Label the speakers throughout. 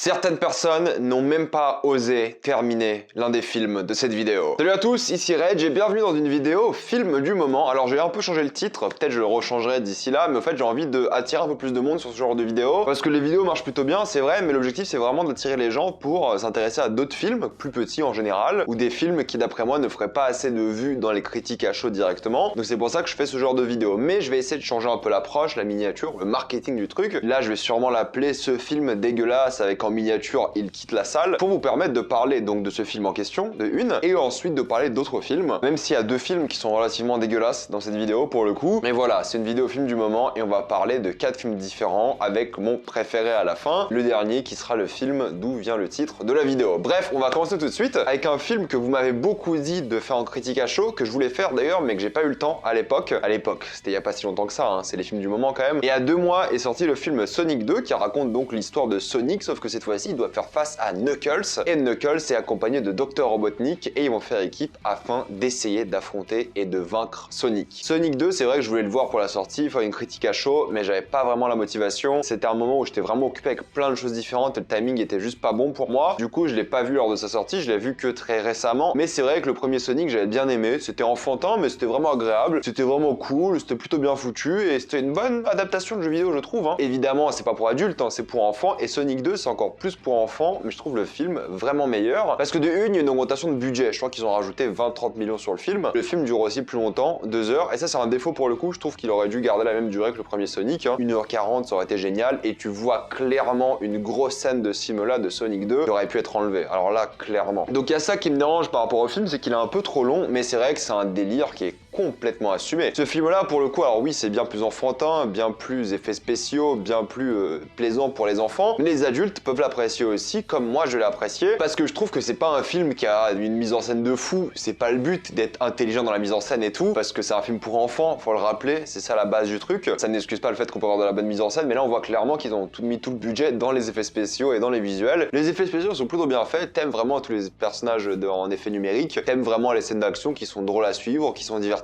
Speaker 1: Certaines personnes n'ont même pas osé terminer l'un des films de cette vidéo. Salut à tous, ici Reg et bienvenue dans une vidéo film du moment. Alors j'ai un peu changé le titre, peut-être je le rechangerai d'ici là, mais en fait j'ai envie d'attirer un peu plus de monde sur ce genre de vidéo. Parce que les vidéos marchent plutôt bien, c'est vrai, mais l'objectif c'est vraiment d'attirer les gens pour s'intéresser à d'autres films, plus petits en général, ou des films qui d'après moi ne feraient pas assez de vues dans les critiques à chaud directement. Donc c'est pour ça que je fais ce genre de vidéo. Mais je vais essayer de changer un peu l'approche, la miniature, le marketing du truc. Là je vais sûrement l'appeler ce film dégueulasse avec en miniature il quitte la salle, pour vous permettre de parler donc de ce film en question, de une, et ensuite de parler d'autres films, même s'il y a deux films qui sont relativement dégueulasses dans cette vidéo pour le coup. Mais voilà, c'est une vidéo film du moment et on va parler de 4 films différents avec mon préféré à la fin, le dernier qui sera le film d'où vient le titre de la vidéo. Bref, on va commencer tout de suite avec un film que vous m'avez beaucoup dit de faire en critique à chaud, que je voulais faire d'ailleurs mais que j'ai pas eu le temps à l'époque. À l'époque, c'était il y a pas si longtemps que ça, hein, c'est les films du moment quand même. Et à 2 mois est sorti le film Sonic 2 qui raconte donc l'histoire de Sonic, sauf que cette fois-ci il doit faire face à Knuckles, et Knuckles est accompagné de Dr Robotnik et ils vont faire équipe afin d'essayer d'affronter et de vaincre Sonic. Sonic 2, c'est vrai que je voulais le voir pour la sortie, faire une critique à chaud, mais j'avais pas vraiment la motivation. C'était un moment où j'étais vraiment occupé avec plein de choses différentes et le timing était juste pas bon pour moi. Du coup, je l'ai pas vu lors de sa sortie, je l'ai vu que très récemment. Mais c'est vrai que le premier Sonic, j'avais bien aimé. C'était enfantin, mais c'était vraiment agréable. C'était vraiment cool, c'était plutôt bien foutu et c'était une bonne adaptation de jeu vidéo, je trouve. Évidemment, c'est pas pour adultes, c'est pour enfants. Et Sonic 2, c'est encore plus pour enfants, mais je trouve le film vraiment meilleur. Parce que de une, il y a une augmentation de budget. Je crois qu'ils ont rajouté 20-30 millions sur le film. Le film dure aussi plus longtemps, 2 heures. Et ça, c'est un défaut pour le coup. Je trouve qu'il aurait dû garder la même durée que le premier Sonic. 1h40, ça aurait été génial. Et tu vois clairement une grosse scène de ce film-là, de Sonic 2, qui aurait pu être enlevée. Alors là, clairement. Donc il y a ça qui me dérange par rapport au film, c'est qu'il est un peu trop long. Mais c'est vrai que c'est un délire qui est complètement assumé. Ce film-là, pour le coup, alors oui, c'est bien plus enfantin, bien plus effets spéciaux, bien plus plaisant pour les enfants. Mais les adultes peuvent l'apprécier aussi, comme moi je l'ai apprécié, parce que je trouve que c'est pas un film qui a une mise en scène de fou. C'est pas le but d'être intelligent dans la mise en scène et tout, parce que c'est un film pour enfants, faut le rappeler, c'est ça la base du truc. Ça n'excuse pas le fait qu'on peut avoir de la bonne mise en scène, mais là on voit clairement qu'ils ont mis tout le budget dans les effets spéciaux et dans les visuels. Les effets spéciaux sont plutôt bien faits, t'aimes vraiment tous les personnages en effet numérique, t'aimes vraiment les scènes d'action qui sont drôles à suivre, qui sont divertissantes.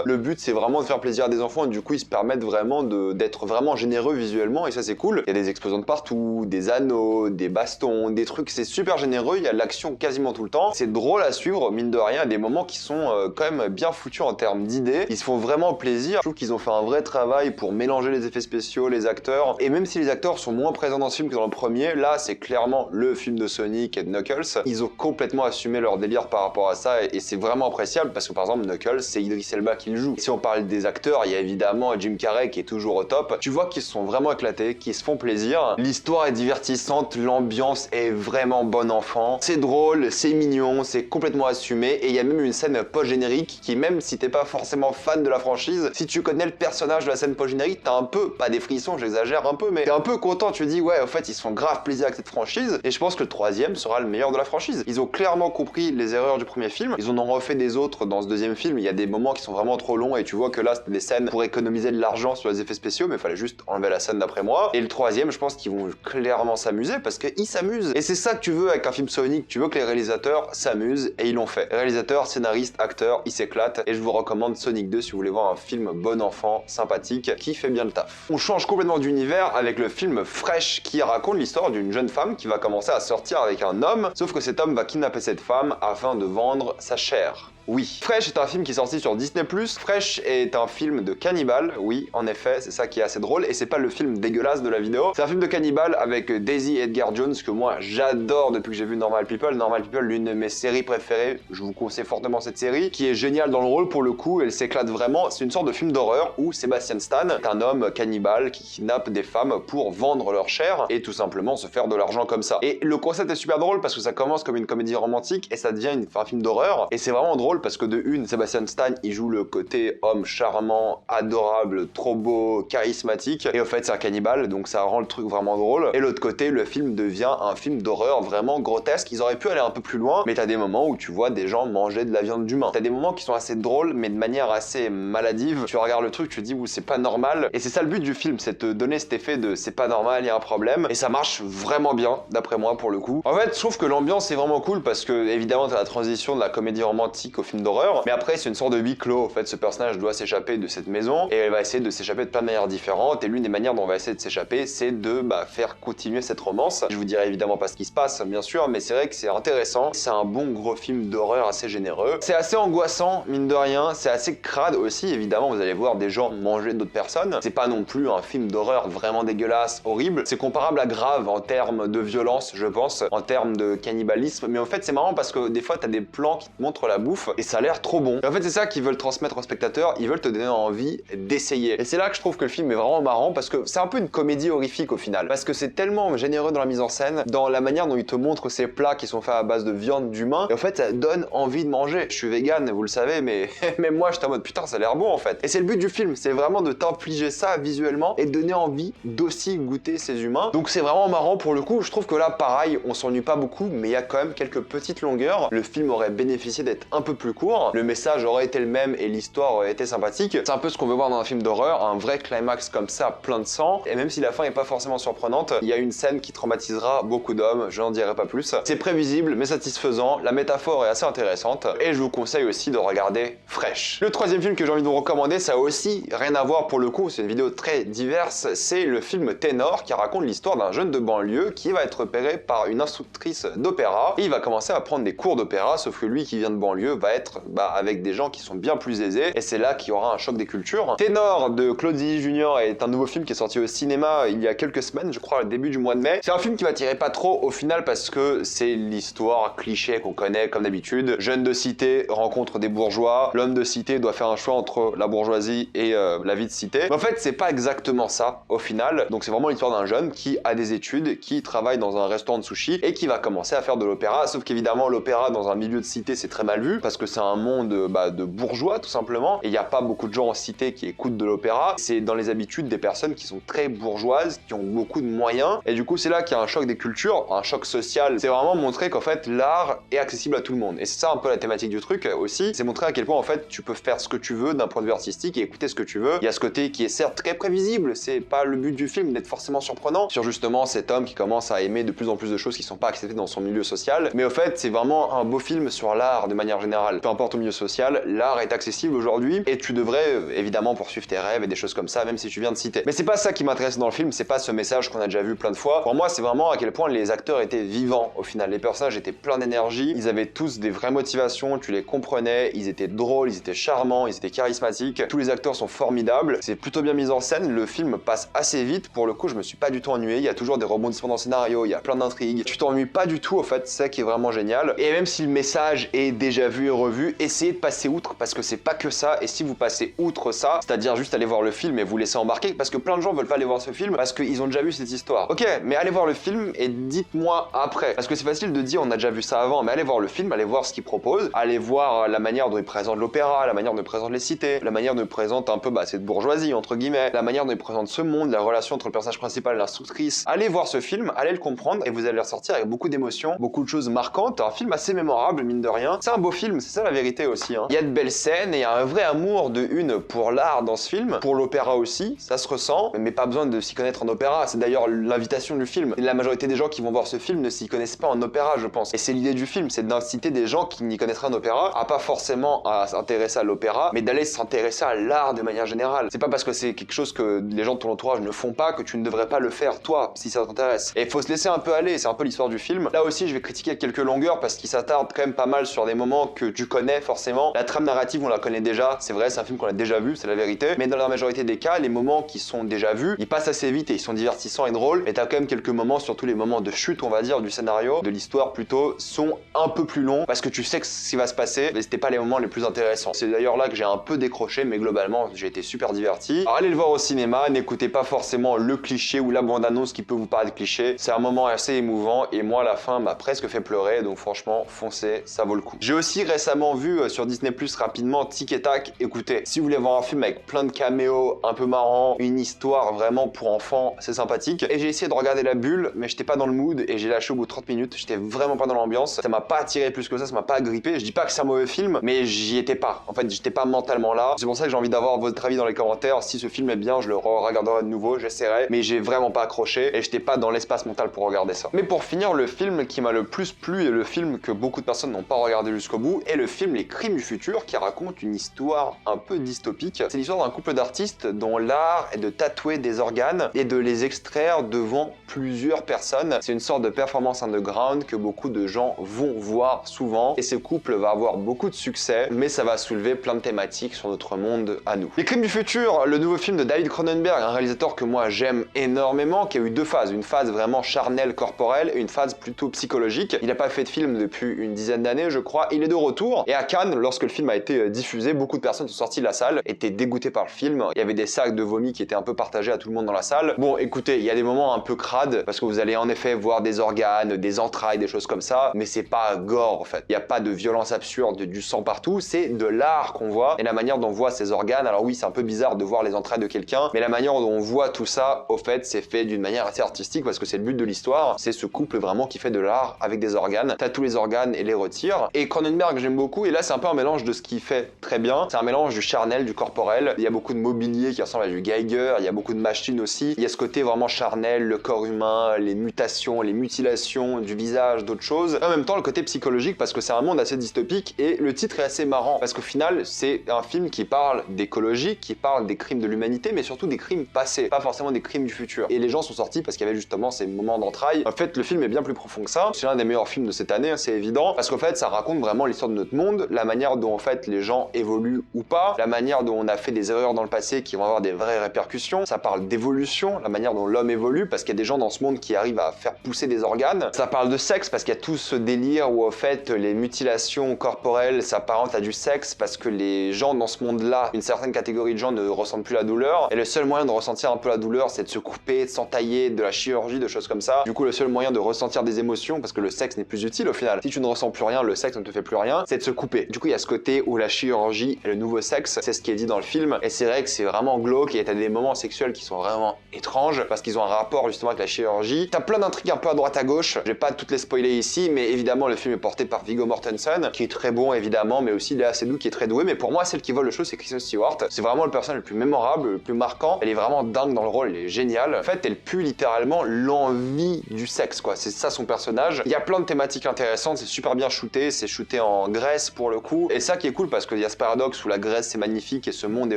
Speaker 1: Le but c'est vraiment de faire plaisir à des enfants et du coup ils se permettent vraiment d'être vraiment généreux visuellement et ça c'est cool. Il y a des explosions de partout, des anneaux, des bastons, des trucs, c'est super généreux, il y a de l'action quasiment tout le temps. C'est drôle à suivre, mine de rien, des moments qui sont quand même bien foutus en termes d'idées. Ils se font vraiment plaisir. Je trouve qu'ils ont fait un vrai travail pour mélanger les effets spéciaux, les acteurs. Et même si les acteurs sont moins présents dans ce film que dans le premier, là c'est clairement le film de Sonic et de Knuckles. Ils ont complètement assumé leur délire par rapport à ça et c'est vraiment appréciable parce que par exemple Knuckles, c'est Idris Elba qui le joue. Si on parle des acteurs, il y a évidemment Jim Carrey qui est toujours au top. Tu vois qu'ils se sont vraiment éclatés, qu'ils se font plaisir. L'histoire est divertissante, l'ambiance est vraiment bon enfant. C'est drôle, c'est mignon, c'est complètement assumé et il y a même une scène post-générique qui, même si t'es pas forcément fan de la franchise, si tu connais le personnage de la scène post-générique, t'as un peu, pas des frissons, j'exagère un peu, mais t'es un peu content, tu te dis ouais, en fait ils se font grave plaisir avec cette franchise et je pense que le troisième sera le meilleur de la franchise. Ils ont clairement compris les erreurs du premier film, ils en ont refait des autres dans ce deuxième film, il y a des moments qui sont vraiment trop longs et tu vois que là c'était des scènes pour économiser de l'argent sur les effets spéciaux, mais il fallait juste enlever la scène d'après moi. Et le troisième, je pense qu'ils vont clairement s'amuser parce qu'ils s'amusent. Et c'est ça que tu veux avec un film Sonic, tu veux que les réalisateurs s'amusent et ils l'ont fait. Réalisateurs, scénaristes, acteurs, ils s'éclatent et je vous recommande Sonic 2 si vous voulez voir un film bon enfant, sympathique, qui fait bien le taf. On change complètement d'univers avec le film Fresh qui raconte l'histoire d'une jeune femme qui va commencer à sortir avec un homme, sauf que cet homme va kidnapper cette femme afin de vendre sa chair. Oui. Fresh est un film qui est sorti sur Disney+. Fresh est un film de cannibale, oui, en effet, c'est ça qui est assez drôle, et c'est pas le film dégueulasse de la vidéo. C'est un film de cannibale avec Daisy Edgar Jones, que moi j'adore depuis que j'ai vu Normal People. Normal People, l'une de mes séries préférées, je vous conseille fortement cette série, qui est géniale dans le rôle pour le coup, elle s'éclate vraiment. C'est une sorte de film d'horreur où Sebastian Stan est un homme cannibale qui kidnappe des femmes pour vendre leur chair et tout simplement se faire de l'argent comme ça. Et le concept est super drôle parce que ça commence comme une comédie romantique et ça devient un film d'horreur, et c'est vraiment drôle parce que de une, Sebastian Stan, il joue le côté homme charmant, adorable, trop beau, charismatique, et au fait c'est un cannibale, donc ça rend le truc vraiment drôle. Et l'autre côté, le film devient un film d'horreur vraiment grotesque. Ils auraient pu aller un peu plus loin, mais t'as des moments où tu vois des gens manger de la viande d'humain. T'as des moments qui sont assez drôles, mais de manière assez maladive. Tu regardes le truc, tu te dis, c'est pas normal. Et c'est ça le but du film, c'est te donner cet effet de c'est pas normal, il y a un problème. Et ça marche vraiment bien, d'après moi, pour le coup. En fait, je trouve que l'ambiance est vraiment cool parce que, évidemment, t'as la transition de la comédie romantique au film d'horreur, mais après c'est une sorte de huis clos. En fait, ce personnage doit s'échapper de cette maison et elle va essayer de s'échapper de plein de manières différentes. Et l'une des manières dont on va essayer de s'échapper, c'est de faire continuer cette romance. Je vous dirai évidemment pas ce qui se passe, bien sûr, mais c'est vrai que c'est intéressant. C'est un bon gros film d'horreur assez généreux. C'est assez angoissant, mine de rien. C'est assez crade aussi, évidemment. Vous allez voir des gens manger d'autres personnes. C'est pas non plus un film d'horreur vraiment dégueulasse, horrible. C'est comparable à Grave en termes de violence, je pense, en termes de cannibalisme. Mais en fait, c'est marrant parce que des fois, t'as des plans qui te montrent la bouffe et ça a l'air trop bon. Et en fait, c'est ça qu'ils veulent transmettre aux spectateurs. Ils veulent te donner envie d'essayer. Et c'est là que je trouve que le film est vraiment marrant parce que c'est un peu une comédie horrifique au final. Parce que c'est tellement généreux dans la mise en scène, dans la manière dont ils te montrent ces plats qui sont faits à base de viande d'humain. Et en fait, ça donne envie de manger. Je suis vegan, vous le savez, mais même moi, j'étais en mode putain, ça a l'air bon en fait. Et c'est le but du film, c'est vraiment de t'infliger ça visuellement et de donner envie d'aussi goûter ces humains. Donc c'est vraiment marrant pour le coup. Je trouve que là, pareil, on s'ennuie pas beaucoup, mais il y a quand même quelques petites longueurs. Le film aurait bénéficié d'être un peu plus court. Le message aurait été le même et l'histoire aurait été sympathique. C'est un peu ce qu'on veut voir dans un film d'horreur, un vrai climax comme ça, plein de sang. Et même si la fin est pas forcément surprenante, il y a une scène qui traumatisera beaucoup d'hommes, je n'en dirai pas plus. C'est prévisible mais satisfaisant, la métaphore est assez intéressante et je vous conseille aussi de regarder Fresh. Le troisième film que j'ai envie de vous recommander, ça a aussi rien à voir pour le coup, c'est une vidéo très diverse, c'est le film Ténor qui raconte l'histoire d'un jeune de banlieue qui va être repéré par une instructrice d'opéra et il va commencer à prendre des cours d'opéra, sauf que lui qui vient de banlieue va être avec des gens qui sont bien plus aisés et c'est là qu'il y aura un choc des cultures. Ténor de Claude Zidi Jr. est un nouveau film qui est sorti au cinéma il y a quelques semaines, je crois au début du mois de mai. C'est un film qui va tirer pas trop au final parce que c'est l'histoire cliché qu'on connaît comme d'habitude. Jeune de cité rencontre des bourgeois, l'homme de cité doit faire un choix entre la bourgeoisie et la vie de cité. Mais en fait, c'est pas exactement ça au final. Donc c'est vraiment l'histoire d'un jeune qui a des études, qui travaille dans un restaurant de sushi et qui va commencer à faire de l'opéra. Sauf qu'évidemment, l'opéra dans un milieu de cité, c'est très mal vu parce que c'est un monde de bourgeois tout simplement. Et il n'y a pas beaucoup de gens en cité qui écoutent de l'opéra. C'est dans les habitudes des personnes qui sont très bourgeoises, qui ont beaucoup de moyens. Et du coup, c'est là qu'il y a un choc des cultures, un choc social. C'est vraiment montrer qu'en fait, l'art est accessible à tout le monde. Et c'est ça un peu la thématique du truc aussi. C'est montrer à quel point en fait, tu peux faire ce que tu veux d'un point de vue artistique et écouter ce que tu veux. Il y a ce côté qui est certes très prévisible. C'est pas le but du film d'être forcément surprenant sur justement cet homme qui commence à aimer de plus en plus de choses qui sont pas acceptées dans son milieu social. Mais au fait, c'est vraiment un beau film sur l'art de manière générale. Peu importe ton milieu social, l'art est accessible aujourd'hui et tu devrais évidemment poursuivre tes rêves et des choses comme ça, même si tu viens de citer. Mais c'est pas ça qui m'intéresse dans le film, c'est pas ce message qu'on a déjà vu plein de fois. Pour moi, c'est vraiment à quel point les acteurs étaient vivants au final. Les personnages étaient pleins d'énergie, ils avaient tous des vraies motivations, tu les comprenais, ils étaient drôles, ils étaient charmants, ils étaient charismatiques. Tous les acteurs sont formidables, c'est plutôt bien mis en scène, le film passe assez vite. Pour le coup, je me suis pas du tout ennuyé, il y a toujours des rebondissements dans le scénario, il y a plein d'intrigues. Tu t'ennuies pas du tout, au fait, c'est ça qui est vraiment génial. Et même si le message est déjà vu et revu, essayez de passer outre parce que c'est pas que ça. Et si vous passez outre ça, c'est-à-dire juste aller voir le film et vous laisser embarquer, parce que plein de gens veulent pas aller voir ce film parce qu'ils ont déjà vu cette histoire. Ok, mais allez voir le film et dites-moi après. Parce que c'est facile de dire on a déjà vu ça avant, mais allez voir le film, allez voir ce qu'il propose, allez voir la manière dont il présente l'opéra, la manière dont il présente les cités, la manière dont il présente un peu cette bourgeoisie entre guillemets, la manière dont il présente ce monde, la relation entre le personnage principal et l'instructrice. Allez voir ce film, allez le comprendre et vous allez ressortir avec beaucoup d'émotions, beaucoup de choses marquantes. Un film assez mémorable mine de rien. C'est un beau film, c'est ça la vérité aussi. Il y a de belles scènes et il y a un vrai amour de une pour l'art dans ce film, pour l'opéra aussi, ça se ressent, mais pas besoin de s'y connaître en opéra. C'est d'ailleurs l'invitation du film. La majorité des gens qui vont voir ce film ne s'y connaissent pas en opéra, je pense. Et c'est l'idée du film, c'est d'inciter des gens qui n'y connaisseraient en opéra à pas forcément à s'intéresser à l'opéra, mais d'aller s'intéresser à l'art de manière générale. C'est pas parce que c'est quelque chose que les gens de ton entourage ne font pas que tu ne devrais pas le faire toi, si ça t'intéresse. Et il faut se laisser un peu aller, c'est un peu l'histoire du film. Là aussi, je vais critiquer quelques longueurs parce qu'il s'attarde quand même pas mal sur des moments que tu connais forcément. La trame narrative, on la connaît déjà, c'est vrai, c'est un film qu'on a déjà vu, c'est la vérité. Mais dans la majorité des cas, les moments qui sont déjà vus, ils passent assez vite et ils sont divertissants et drôles. Et t'as quand même quelques moments, surtout les moments de chute, on va dire, du scénario, de l'histoire plutôt, sont un peu plus longs parce que tu sais ce qui va se passer, mais c'était pas les moments les plus intéressants. C'est d'ailleurs là que j'ai un peu décroché, mais globalement, j'ai été super diverti. Alors allez le voir au cinéma, n'écoutez pas forcément le cliché ou la bande-annonce qui peut vous paraître cliché. C'est un moment assez émouvant et moi, à la fin, m'a presque fait pleurer, donc franchement, foncez, ça vaut le coup. J'ai aussi récemment vu sur Disney+ rapidement Tic et Tac. Écoutez, si vous voulez voir un film avec plein de caméos, un peu marrant, une histoire vraiment pour enfants, c'est sympathique. Et j'ai essayé de regarder La Bulle, mais j'étais pas dans le mood et j'ai lâché au bout de 30 minutes. J'étais vraiment pas dans l'ambiance. Ça m'a pas attiré plus que ça m'a pas agrippé. Je dis pas que c'est un mauvais film, mais j'y étais pas. En fait, j'étais pas mentalement là. C'est pour ça que j'ai envie d'avoir votre avis dans les commentaires. Si ce film est bien, je le regarderai de nouveau, j'essaierai. Mais j'ai vraiment pas accroché et j'étais pas dans l'espace mental pour regarder ça. Mais pour finir, le film qui m'a le plus plu et le film que beaucoup de personnes n'ont pas regardé jusqu'au bout est le film Les Crimes du futur qui raconte une histoire un peu dystopique. C'est l'histoire d'un couple d'artistes dont l'art est de tatouer des organes et de les extraire devant plusieurs personnes. C'est une sorte de performance underground que beaucoup de gens vont voir souvent et ce couple va avoir beaucoup de succès, mais ça va soulever plein de thématiques sur notre monde à nous. Les Crimes du futur, le nouveau film de David Cronenberg, un réalisateur que moi j'aime énormément, qui a eu deux phases, une phase vraiment charnelle, corporelle et une phase plutôt psychologique. Il n'a pas fait de film depuis une dizaine d'années je crois, il est de retour et à Cannes, lorsque le film a été diffusé, beaucoup de personnes sont sorties de la salle, étaient dégoûtées par le film, il y avait des sacs de vomi qui étaient un peu partagés à tout le monde dans la salle. Bon écoutez, il y a des moments un peu crades parce que vous allez en effet voir des organes, des entrailles, des choses comme ça, mais c'est pas gore en fait. Il n'y a pas de violence absurde, du sang partout, c'est de l'art qu'on voit et la manière dont on voit ces organes. Alors oui, c'est un peu bizarre de voir les entrailles de quelqu'un, mais la manière dont on voit tout ça, au fait, c'est fait d'une manière assez artistique parce que c'est le but de l'histoire, c'est ce couple vraiment qui fait de l'art avec des organes, tatoue les organes et les retire. Et Cronenberg j'aime beaucoup et là c'est un peu un mélange de ce qu'il fait très bien, c'est un mélange du charnel, du corporel, il y a beaucoup de mobilier qui ressemble à du Geiger, il y a beaucoup de machines aussi, il y a ce côté vraiment charnel, le corps humain, les mutations, les mutilations du visage, d'autres choses, et en même temps le côté psychologique parce que c'est un monde assez dystopique et le titre est assez marrant parce qu'au final c'est un film qui parle d'écologie, qui parle des crimes de l'humanité mais surtout des crimes passés, pas forcément des crimes du futur. Et les gens sont sortis parce qu'il y avait justement ces moments d'entrailles. En fait le film est bien plus profond que ça, c'est l'un des meilleurs films de cette année, hein, c'est évident, parce qu'en fait ça raconte vraiment l'histoire de notre monde, la manière dont en fait les gens évoluent ou pas, la manière dont on a fait des erreurs dans le passé qui vont avoir des vraies répercussions. Ça parle d'évolution, la manière dont l'homme évolue, parce qu'il y a des gens dans ce monde qui arrivent à faire pousser des organes. Ça parle de sexe parce qu'il y a tout ce délire où en fait les mutilations corporelles s'apparentent à du sexe parce que les gens dans ce monde-là, une certaine catégorie de gens ne ressentent plus la douleur et le seul moyen de ressentir un peu la douleur c'est de se couper, de s'entailler, de la chirurgie, de choses comme ça. Du coup le seul moyen de ressentir des émotions, parce que le sexe n'est plus utile au final, si tu ne ressens plus rien, le sexe ne te fait plus rien, c'est de se couper. Du coup il y a ce côté où la chirurgie est le nouveau sexe, c'est ce qui est dit dans le film et c'est vrai que c'est vraiment glauque et t'as des moments sexuels qui sont vraiment étranges parce qu'ils ont un rapport justement avec la chirurgie. T'as plein d'intrigues un peu à droite à gauche, je vais pas toutes les spoiler ici mais évidemment le film est porté par Viggo Mortensen qui est très bon évidemment mais aussi Léa Seydoux qui est très doué, mais pour moi celle qui vole le show c'est Kristen Stewart. C'est vraiment le personnage le plus mémorable, le plus marquant, elle est vraiment dingue dans le rôle, elle est géniale. En fait elle pue littéralement l'envie du sexe quoi, c'est ça son personnage. Il y a plein de thématiques intéressantes, c'est super bien shooté, c'est shooté en Grèce pour le coup et ça qui est cool parce qu'il y a ce paradoxe où la Grèce c'est magnifique et ce monde est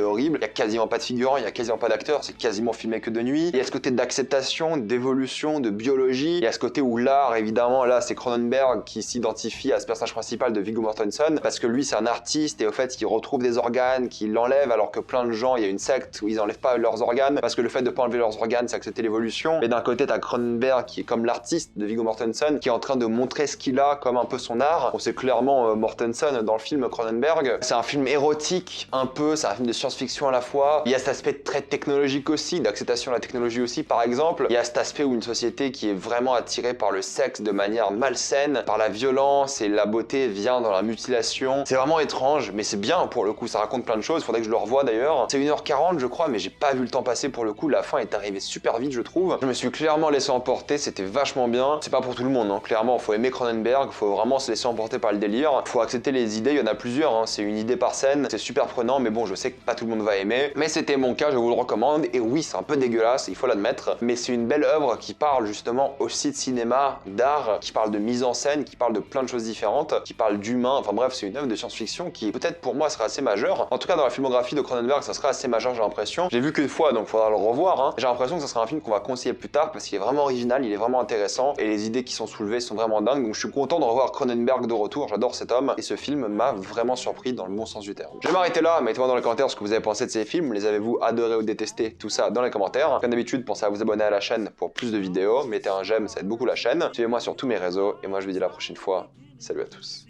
Speaker 1: horrible, il y a quasiment pas de figurants, il y a quasiment pas d'acteurs, c'est quasiment filmé que de nuit. Il y a ce côté d'acceptation, d'évolution, de biologie, il y a ce côté où l'art évidemment là c'est Cronenberg qui s'identifie à ce personnage principal de Viggo Mortensen parce que lui c'est un artiste et au fait il retrouve des organes qu'il l'enlève alors que plein de gens, il y a une secte où ils enlèvent pas leurs organes parce que le fait de pas enlever leurs organes c'est accepter l'évolution. Mais d'un côté t'as Cronenberg qui est comme l'artiste de Viggo Mortensen qui est en train de montrer ce qu'il a comme un peu son art. On sait clairement Mortensen dans le film Cronenberg. C'est un film érotique un peu, c'est un film de science-fiction à la fois. Il y a cet aspect très technologique aussi, d'acceptation de la technologie aussi par exemple. Il y a cet aspect où une société qui est vraiment attirée par le sexe de manière malsaine, par la violence et la beauté vient dans la mutilation. C'est vraiment étrange mais c'est bien pour le coup, ça raconte plein de choses, il faudrait que je le revoie d'ailleurs. C'est 1h40 je crois mais j'ai pas vu le temps passer pour le coup, la fin est arrivée super vite je trouve. Je me suis clairement laissé emporter, c'était vachement bien. C'est pas pour tout le monde, hein. Clairement faut aimer Cronenberg, faut vraiment se laisser emporter par le délire. Faut accepter les idées, il y en a plusieurs, hein. C'est une idée par scène, c'est super prenant mais bon je sais que pas tout le monde va aimer. Mais c'était mon cas, je vous le recommande et oui c'est un peu dégueulasse, il faut l'admettre, mais c'est une belle œuvre qui parle justement aussi de cinéma, d'art, qui parle de mise en scène, qui parle de plein de choses différentes, qui parle d'humain, enfin bref c'est une œuvre de science-fiction qui peut-être pour moi sera assez majeure. En tout cas dans la filmographie de Cronenberg ça sera assez majeur j'ai l'impression. J'ai vu qu'une fois donc faudra le revoir, hein. J'ai l'impression que ça sera un film qu'on va conseiller plus tard parce qu'il est vraiment original, il est vraiment intéressant et les idées qui sont soulevées sont vraiment dingues, donc je suis content de revoir Cronenberg de retour, j'adore cet homme et ce film m'a vraiment surpris dans le bon sens du terme. Je vais m'arrêter là, mettez-moi dans les commentaires ce que vous avez pensé de ces films, les avez-vous adorés ou détestés, tout ça dans les commentaires. Comme d'habitude, pensez à vous abonner à la chaîne pour plus de vidéos, mettez un j'aime, ça aide beaucoup la chaîne, suivez-moi sur tous mes réseaux et moi je vous dis à la prochaine fois, salut à tous.